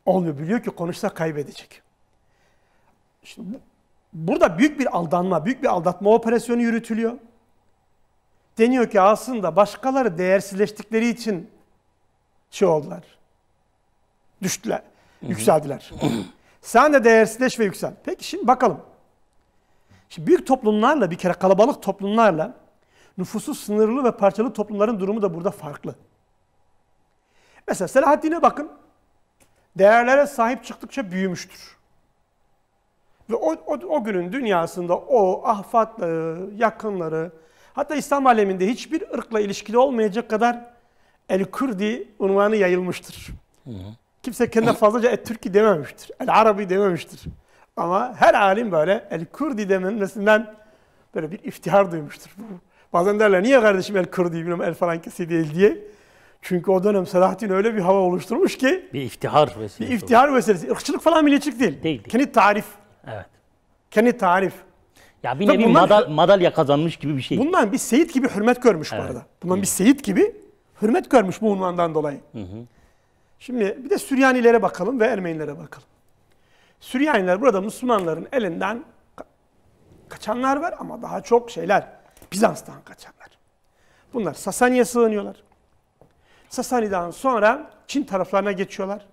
olmuyor. Biliyor ki konuşsa kaybedecek. Şimdi burada büyük bir aldanma, büyük bir aldatma operasyonu yürütülüyor. Deniyor ki aslında başkaları değersizleştikleri için oldular. Düştüler, yükseldiler. Sen de değersizleş ve yüksel. Peki şimdi bakalım. Şimdi büyük toplumlarla, bir kere kalabalık toplumlarla nüfusu sınırlı ve parçalı toplumların durumu da burada farklı. Mesela Selahaddin'e bakın. Değerlere sahip çıktıkça büyümüştür. Ve o günün dünyasında o ahfatları, yakınları, hatta İslam aleminde hiçbir ırkla ilişkili olmayacak kadar El-Kürdi unvanı yayılmıştır. Kimse kendine fazlaca Türki dememiştir. El-Arabi dememiştir. Ama her alim böyle El-Kürdi demesinden böyle bir iftihar duymuştur. Bazen derler niye kardeşim El-Kürdi bilmem El Falankesi değil diye. Çünkü o dönem Selahaddin öyle bir hava oluşturmuş ki Bir iftihar vesilesi. bir iftihar meselesi. Irkçılık falan milliyetçilik değil. Değil. Kendi tarif. Evet. Kendi tarif. Ya bir Tabii nevi bunlar- madalya kazanmış gibi bir şey. Bundan bir seyit gibi hürmet görmüş bu arada. Bundan bir seyit gibi hürmet görmüş bu unvandan dolayı. Şimdi bir de Süryanilere bakalım ve Ermenilere bakalım. Süryaniler burada Müslümanların elinden kaçanlar var ama daha çok Bizans'tan kaçanlar. Bunlar Sasani'ye sığınıyorlar. Sasani'den sonra Çin taraflarına geçiyorlar.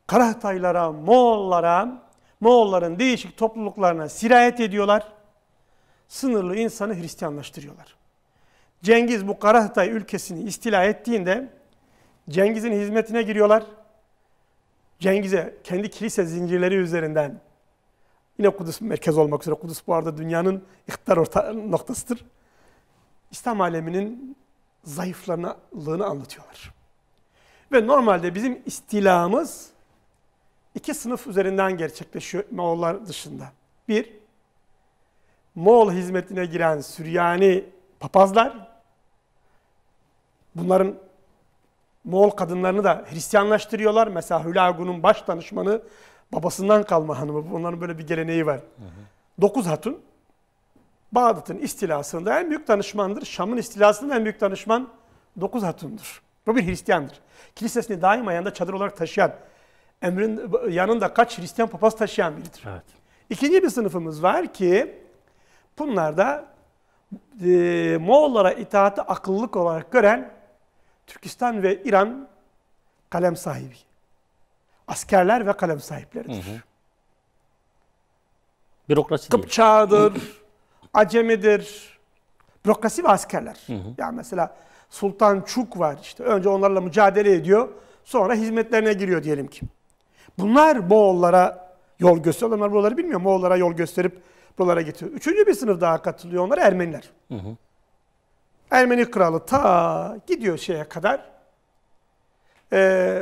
Karahataylara, Moğollara, Moğolların değişik topluluklarına sirayet ediyorlar. Sınırlı insanı Hristiyanlaştırıyorlar. Cengiz bu Karahatay ülkesini istila ettiğinde Cengiz'in hizmetine giriyorlar. Cengiz'e kendi kilise zincirleri üzerinden yine Kudüs merkez olmak üzere, Kudüs bu arada dünyanın iktidar noktasıdır. İslam aleminin zayıflığını anlatıyorlar. Ve normalde bizim istilamız iki sınıf üzerinden gerçekleşiyor Moğollar dışında. Bir, Moğol hizmetine giren Süryani papazlar, bunların Moğol kadınlarını da Hristiyanlaştırıyorlar. Mesela Hülagu'nun baş danışmanı babasından kalma hanımı. Bunların böyle bir geleneği var. 9 hatun. Bağdat'ın istilasında en büyük danışmandır. Şam'ın istilasında en büyük danışman 9 hatundur. Bu bir Hristiyandır. Kilisesini daima yanında çadır olarak taşıyan, emrin yanında kaç Hristiyan papaz taşıyan biridir. Evet. İkinci bir sınıfımız var ki bunlar da Moğollara itaati akıllılık olarak gören Türkistan ve İran kalem sahibi. Askerler ve kalem sahipleridir. Bürokrasi değil. Kıpçağıdır, Acemidir. Bürokrasi ve askerler. Yani mesela Sultan Çuk var işte. Önce onlarla mücadele ediyor. Sonra hizmetlerine giriyor diyelim ki. Bunlar Moğollara yol gösteriyor. Onlar buraları bilmiyor. Moğollara yol gösterip buralara getiriyor. Üçüncü bir sınıf daha katılıyor. Onlar Ermeniler. Ermeni kralı ta gidiyor şeye kadar.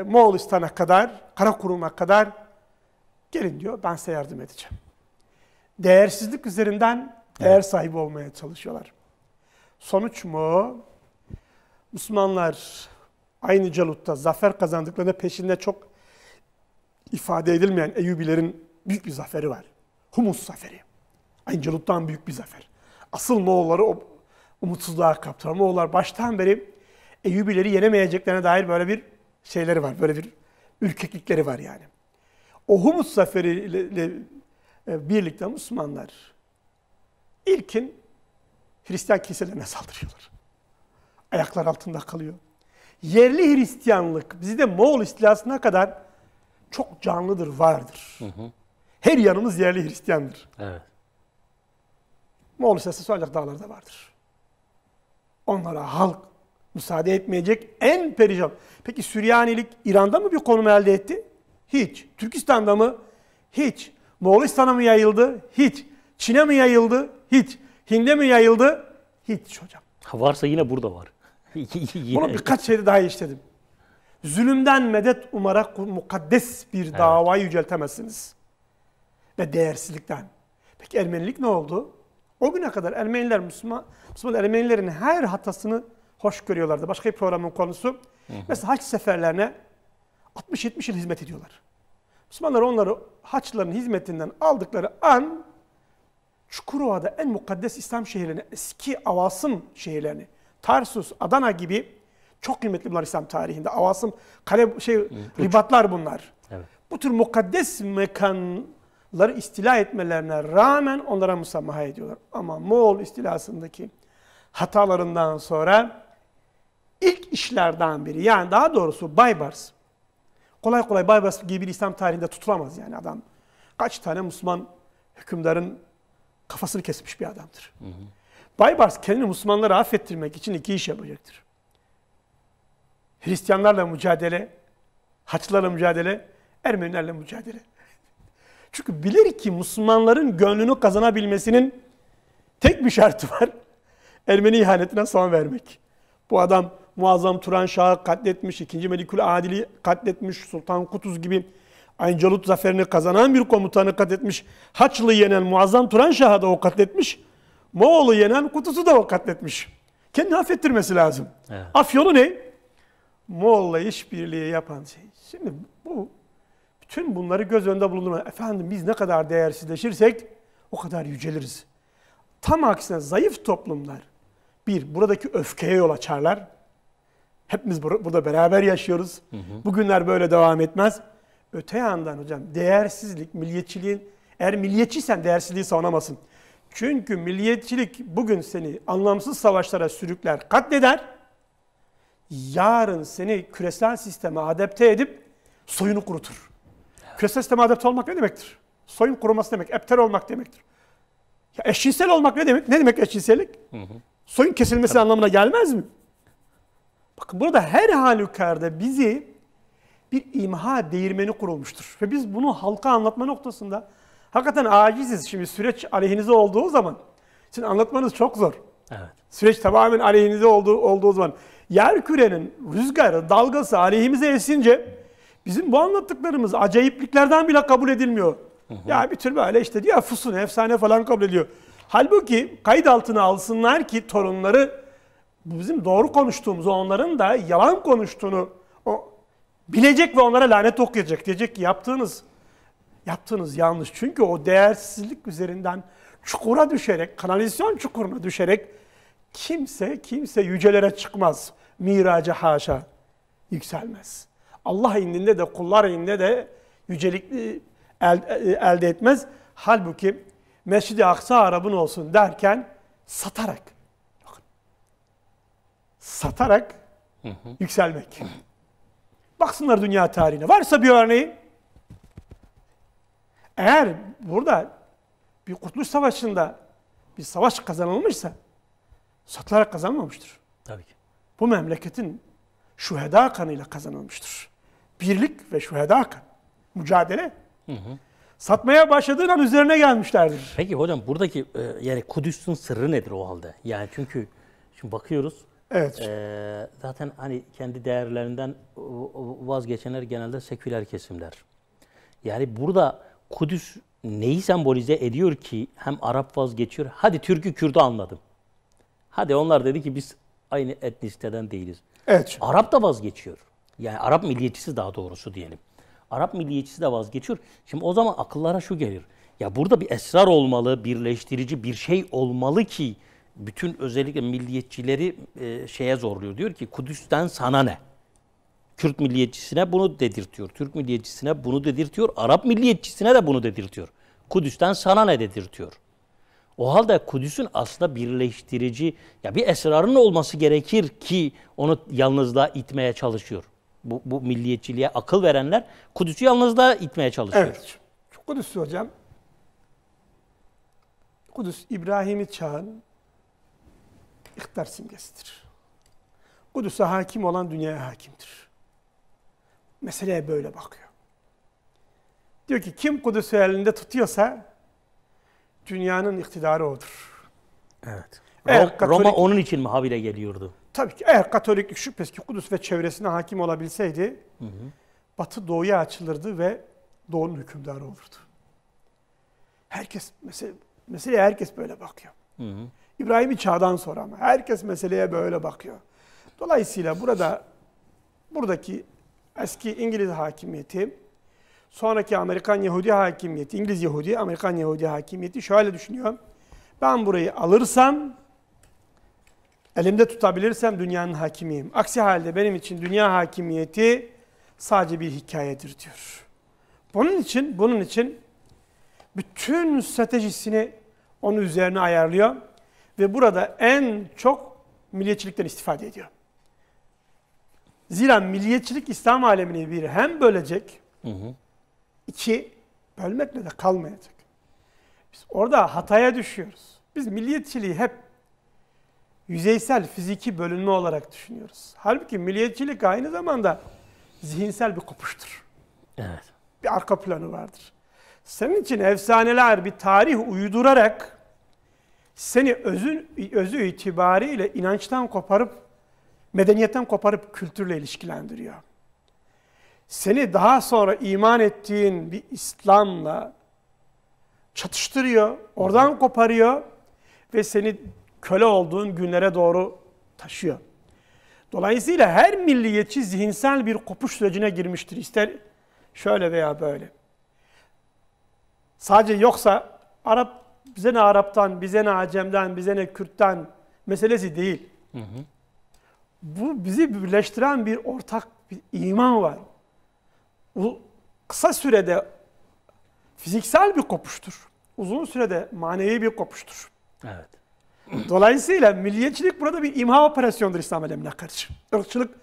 Moğolistan'a kadar, Karakurum'a kadar gelin diyor. Ben size yardım edeceğim. Değersizlik üzerinden değer sahibi olmaya çalışıyorlar. Sonuç mu? Müslümanlar aynı Calut'ta zafer kazandıklarında peşinde çok ifade edilmeyen Eyyubilerin büyük bir zaferi var. Humus zaferi. Aynı Calut'tan büyük bir zafer. Asıl Moğolları o umutsuzluğa kaptılar. Moğollar baştan beri Eyyubileri yenemeyeceklerine dair böyle bir şeyleri var. Böyle bir ürkeklikleri var yani. O Humus zaferiyle birlikte Müslümanlar ilkin Hristiyan kiliselerine saldırıyorlar. Ayaklar altında kalıyor. Yerli Hristiyanlık bizde Moğol istilasına kadar çok canlıdır, vardır. Her yanımız yerli Hristiyandır. Evet. Moğol istilası ancak dağlarda vardır. Onlara halk müsaade etmeyecek en perişan. Peki Süryanilik İran'da mı bir konum elde etti? Hiç. Türkistan'da mı? Hiç. Moğolistan'a mı yayıldı? Hiç. Çin'e mi yayıldı? Hiç. Hind'e mi yayıldı? Hiç hocam. Varsa yine burada var. Bunu birkaç şeyde daha işledim. Zulümden medet umarak mukaddes bir davayı yüceltemezsiniz. Ve değersizlikten. Peki Ermenilik ne oldu? O güne kadar Ermeniler, Müslüman Ermenilerin her hatasını hoş görüyorlardı. Başka bir programın konusu. Mesela haç seferlerine 60-70 yıl hizmet ediyorlar. Müslümanlar onları haçların hizmetinden aldıkları an Çukurova'da en mukaddes İslam şehirlerini, eski Avasım şehirlerini, Tarsus, Adana gibi çok kıymetli bunlar İslam tarihinde. Avasım, ribatlar bunlar. Evet. Bu tür mukaddes mekanları istila etmelerine rağmen onlara müsamaha ediyorlar. Ama Moğol istilasındaki hatalarından sonra ilk işlerden biri, yani daha doğrusu Baybars, kolay kolay Baybars gibi bir İslam tarihinde tutulamaz yani adam. Kaç tane Müslüman hükümdarın kafasını kesmiş bir adamdır. Baybars kendini Müslümanları affettirmek için iki iş yapacaktır. Hristiyanlarla mücadele, Haçlılarla mücadele, Ermenilerle mücadele. Çünkü bilir ki Müslümanların gönlünü kazanabilmesinin tek bir şartı var. Ermeni ihanetine son vermek. Bu adam Muazzam Turan Şah'ı katletmiş, 2. Melikül Adil'i katletmiş, Sultan Kutuz gibi Ayncalut zaferini kazanan bir komutanı katletmiş. Haçlı yenen Muazzam Turan Şah'ı da o katletmiş. Moğol'u yenen Kutuz'u da o katletmiş. Kendini affettirmesi lazım. Evet. Af yolu ne? Moğol'la işbirliği yapan şey. Şimdi bütün bunları göz önünde bulundurma. Efendim biz ne kadar değersizleşirsek o kadar yüceliriz. Tam aksine zayıf toplumlar buradaki öfkeye yol açarlar. Hepimiz burada beraber yaşıyoruz. Bugünler böyle devam etmez. Öte yandan hocam değersizlik, milliyetçiliğin, eğer milliyetçiysen değersizliği savunamazsın. Çünkü milliyetçilik bugün seni anlamsız savaşlara sürükler, katleder. Yarın seni küresel sisteme adapte edip soyunu kurutur. Küresel sisteme adapte olmak ne demektir? Soyun kuruması demek, epter olmak demektir. Ya eşcinsel olmak ne demek? Ne demek eşcinsellik? Soyun kesilmesi anlamına gelmez mi? Bakın burada her halükarda bizi bir imha değirmeni kurulmuştur. Ve biz bunu halka anlatma noktasında hakikaten aciziz. Şimdi süreç aleyhinize olduğu zaman, sizin anlatmanız çok zor. Evet. Süreç tamamen aleyhinize olduğu zaman, yerkürenin rüzgarı, dalgası aleyhimize esince bizim bu anlattıklarımız acayipliklerden bile kabul edilmiyor. Ya bir tür böyle işte diyor fusun, efsane falan kabul ediyor. Halbuki kayıt altına alsınlar ki torunları bizim doğru konuştuğumuzu, onların da yalan konuştuğunu bilecek ve onlara lanet okuyacak. Diyecek ki yaptığınız yanlış. Çünkü o değersizlik üzerinden çukura düşerek, kanalizasyon çukuruna düşerek kimse yücelere çıkmaz. Miraca haşa yükselmez. Allah indinde de kullar indinde de yücelikli elde etmez. Halbuki Mescid-i Aksa Arap'ın olsun derken satarak, satarak yükselmek. Baksınlar dünya tarihine. Varsa bir örneği. Eğer burada bir Kurtuluş Savaşı'nda bir savaş kazanılmışsa satılarak kazanmamıştır. Tabii ki. Bu memleketin şüheda kanıyla kazanılmıştır. Birlik ve şüheda kan. Mücadele. Satmaya başladığın an üzerine gelmişlerdir. Peki hocam buradaki yani Kudüs'ün sırrı nedir o halde? Yani çünkü şimdi bakıyoruz Evet. zaten hani kendi değerlerinden vazgeçenler genelde seküler kesimler. Yani burada Kudüs neyi sembolize ediyor ki hem Arap vazgeçiyor? Hadi Türk'ü Kürt'ü anladım. Hadi onlar dedi ki biz aynı etnisiteden değiliz. Evet. Arap da vazgeçiyor. Yani Arap milliyetçisi daha doğrusu diyelim. Arap milliyetçisi de vazgeçiyor. Şimdi o zaman akıllara şu gelir. Ya burada bir esrar olmalı, birleştirici bir şey olmalı ki bütün özellikle milliyetçileri şeye zorluyor. Diyor ki Kudüs'ten sana ne? Kürt milliyetçisine bunu dedirtiyor. Türk milliyetçisine bunu dedirtiyor. Arap milliyetçisine de bunu dedirtiyor. Kudüs'ten sana ne dedirtiyor. O halde Kudüs'ün aslında birleştirici, ya bir esrarın olması gerekir ki onu yalnızlığa itmeye çalışıyor. Bu milliyetçiliğe akıl verenler Kudüs'ü yalnızlığa itmeye çalışıyor. Evet. Kudüs hocam. Kudüs İbrahim'i çağın iktidar simgesidir. Kudüs'e hakim olan dünyaya hakimdir. Meseleye böyle bakıyor. Diyor ki kim Kudüs'ü elinde tutuyorsa dünyanın iktidarı odur. Evet. Eğer Roma onun için mi habire geliyordu? Tabii ki eğer Katoliklik şüphesiz ki Kudüs ve çevresine hakim olabilseydi Batı Doğu'ya açılırdı ve Doğu'nun hükümdarı olurdu. Herkes meseleye herkes böyle bakıyor. İbrahim'i çağdan sonra ama herkes meseleye böyle bakıyor. Dolayısıyla buradaki eski İngiliz hakimiyeti, sonraki Amerikan Yahudi hakimiyeti, İngiliz Yahudi, Amerikan Yahudi hakimiyeti şöyle düşünüyor. Ben burayı alırsam, elimde tutabilirsem dünyanın hakimiyim. Aksi halde benim için dünya hakimiyeti sadece bir hikayedir diyor. Bunun için bütün stratejisini onun üzerine ayarlıyor ve burada en çok milliyetçilikten istifade ediyor. Zira milliyetçilik İslam alemini bir hem bölecek, iki bölmekle de kalmayacak. Biz orada hataya düşüyoruz. Biz milliyetçiliği hep yüzeysel, fiziki bölünme olarak düşünüyoruz. Halbuki milliyetçilik aynı zamanda zihinsel bir kopuştur. Evet. Bir arka planı vardır. Senin için efsaneler bir tarih uydurarak seni özü itibariyle inançtan koparıp, medeniyetten koparıp kültürle ilişkilendiriyor. Seni daha sonra iman ettiğin bir İslam'la çatıştırıyor, oradan koparıyor ve seni köle olduğun günlere doğru taşıyor. Dolayısıyla her milliyetçi zihinsel bir kopuş sürecine girmiştir. İster şöyle veya böyle. Sadece yoksa Arap, bize ne Arap'tan, bize ne Acem'den, bize ne Kürt'ten meselesi değil. Bu bizi birleştiren bir ortak bir iman var. Bu kısa sürede fiziksel bir kopuştur. Uzun sürede manevi bir kopuştur. Evet. Dolayısıyla milliyetçilik burada bir imha operasyonudur İslam alemine karşı. Irkçılık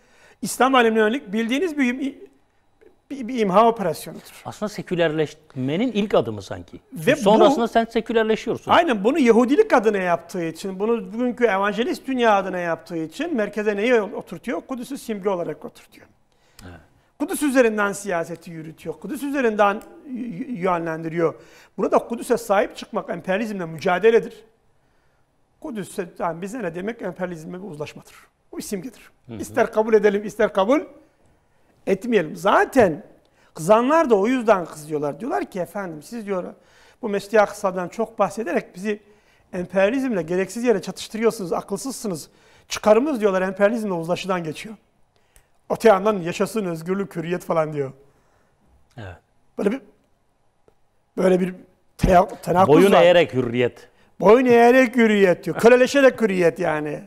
İslam alemine yönelik bildiğiniz bir imha operasyonudur. Aslında sekülerleşmenin ilk adımı sanki. Ve sonrasında sen sekülerleşiyorsun. Aynen bunu Yahudilik adına yaptığı için, bunu bugünkü evangelist dünya adına yaptığı için merkeze neyi oturtuyor? Kudüs'ü simge olarak oturtuyor. Evet. Kudüs üzerinden siyaseti yürütüyor. Kudüs üzerinden yönlendiriyor. Burada Kudüs'e sahip çıkmak emperyalizmle mücadeledir. Kudüs'e yani bize ne demek emperyalizmle bir uzlaşmadır. Bu bir simgedir. İster kabul edelim, ister kabul etmeyelim. Zaten kızanlar da o yüzden kızıyorlar. Diyorlar ki efendim siz diyor bu Mescid-i Aksa'dan çok bahsederek bizi emperyalizmle gereksiz yere çatıştırıyorsunuz, akılsızsınız. Çıkarımız diyorlar emperyalizmle uzlaşıdan geçiyor. Öte yandan yaşasın özgürlük, hürriyet falan diyor. Evet. Böyle bir tenakkuz boyun var. eğerek hürriyet. Boyun eğerek hürriyet diyor. Köleleşerek hürriyet yani.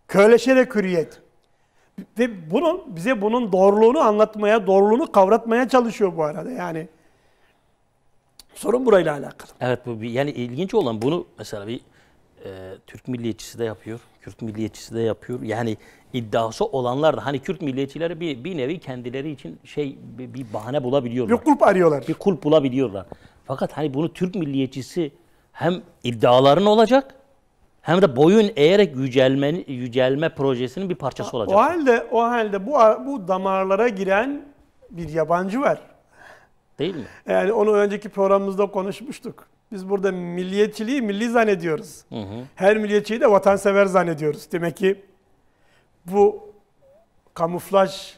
Köleleşerek hürriyet. Ve bize bunun doğruluğunu anlatmaya, doğruluğunu kavratmaya çalışıyor bu arada. Yani sorun burayla alakalı. Evet bu yani ilginç olan bunu mesela bir Türk milliyetçisi de yapıyor, Kürt milliyetçisi de yapıyor. Yani iddiası olanlar da hani Kürt milliyetçileri bir nevi kendileri için bir bahane bulabiliyorlar. Bir kulp arıyorlar. Bir kulp bulabiliyorlar. Fakat hani bunu Türk milliyetçisi hem iddiaların olacak hem de boyun eğerek yücelme projesinin bir parçası olacak. O halde bu damarlara giren bir yabancı var. Değil mi? Yani onu önceki programımızda konuşmuştuk. Biz burada milliyetçiliği milli zannediyoruz. Hı hı. Her milliyetçiyi de vatansever zannediyoruz. Demek ki bu kamuflajlı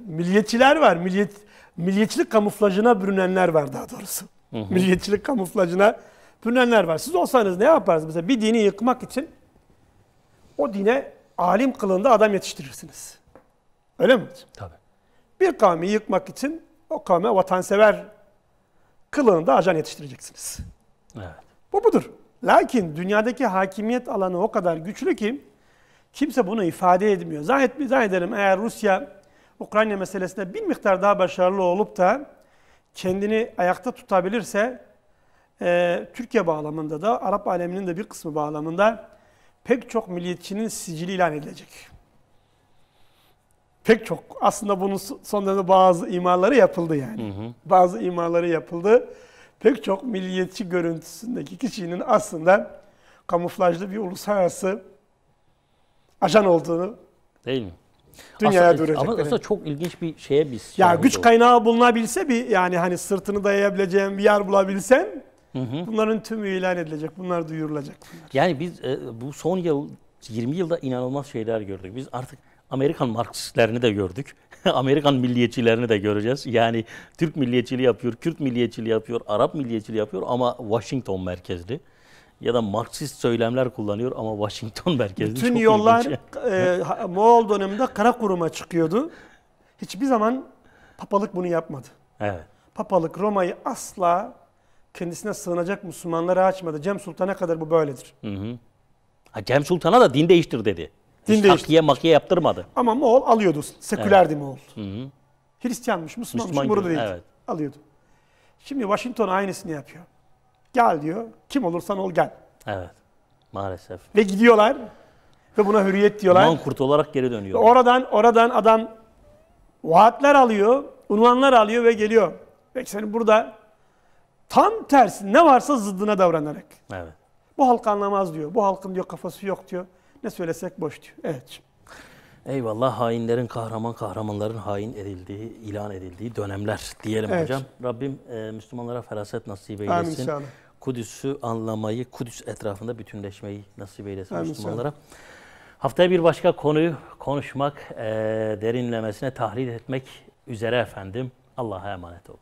milliyetçiler var. Milliyetçilik kamuflajına bürünenler var daha doğrusu. Hı hı. Milliyetçilik kamuflajına bürünenler var. Siz olsanız ne yaparsınız? Mesela bir dini yıkmak için o dine alim kılığında adam yetiştirirsiniz. Öyle mi? Tabii. Bir kavmi yıkmak için o kavme vatansever kılığında ajan yetiştireceksiniz. Evet. Bu budur. Lakin dünyadaki hakimiyet alanı o kadar güçlü ki kimse bunu ifade edemiyor. Zannederim eğer Rusya Ukrayna meselesinde bir miktar daha başarılı olup da kendini ayakta tutabilirse Türkiye bağlamında da Arap aleminin de bir kısmı bağlamında pek çok milliyetçinin sicili ilan edilecek. Pek çok. Aslında bunun son dönemde bazı imaları yapıldı yani. Hı hı. Bazı imaları yapıldı. Pek çok milliyetçi görüntüsündeki kişinin aslında kamuflajlı bir uluslararası ajan olduğunu Değil mi? dünyaya duyuracak. Ama aslında çok ilginç bir şeye biz... Ya güç kaynağı bulunabilse yani hani sırtını dayayabileceğin bir yer bulabilsen bunların tümü ilan edilecek. Bunlar duyurulacak. Yani biz bu son 20 yılda inanılmaz şeyler gördük. Biz artık Amerikan Marksistlerini de gördük. Amerikan milliyetçilerini de göreceğiz. Yani Türk milliyetçiliği yapıyor, Kürt milliyetçiliği yapıyor, Arap milliyetçiliği yapıyor ama Washington merkezli. Ya da Marksist söylemler kullanıyor ama Washington merkezli. Bütün çok yollar ilginç. Moğol döneminde Karakurum'a çıkıyordu. Hiçbir zaman papalık bunu yapmadı. Evet. Papalık Roma'yı asla kendisine sığınacak Müslümanlara açmadı. Cem Sultan'a kadar bu böyledir. Hı hı. Cem Sultan'a da din değiştir dedi. Din Hiç değiştir. takiye makiye yaptırmadı. Ama Moğol alıyordu. Sekülerdi Moğol. Hı hı. Hristiyanmış, Müslümanmış, Müslüman burada gibi, değil. evet. Alıyordu. Şimdi Washington aynısını yapıyor. Gel diyor. Kim olursan ol gel. Evet. Maalesef. Ve gidiyorlar. Ve buna hürriyet diyorlar. Mankurt olarak geri dönüyor. Oradan adam vaatler alıyor, unvanlar alıyor ve geliyor. Ve senin burada tam tersi ne varsa zıddına davranarak. Evet. Bu halk anlamaz diyor. Bu halkın diyor kafası yok diyor. Ne söylesek boş diyor. Evet. Eyvallah, hainlerin kahramanların hain edildiği, ilan edildiği dönemler diyelim Evet. hocam. Rabbim Müslümanlara feraset nasip Amin eylesin. inşallah. Kudüs'ü anlamayı, Kudüs etrafında bütünleşmeyi nasip eylesin Amin Müslümanlara. Haftaya bir başka konuyu konuşmak, derinlemesine tahlil etmek üzere efendim. Allah'a emanet olun.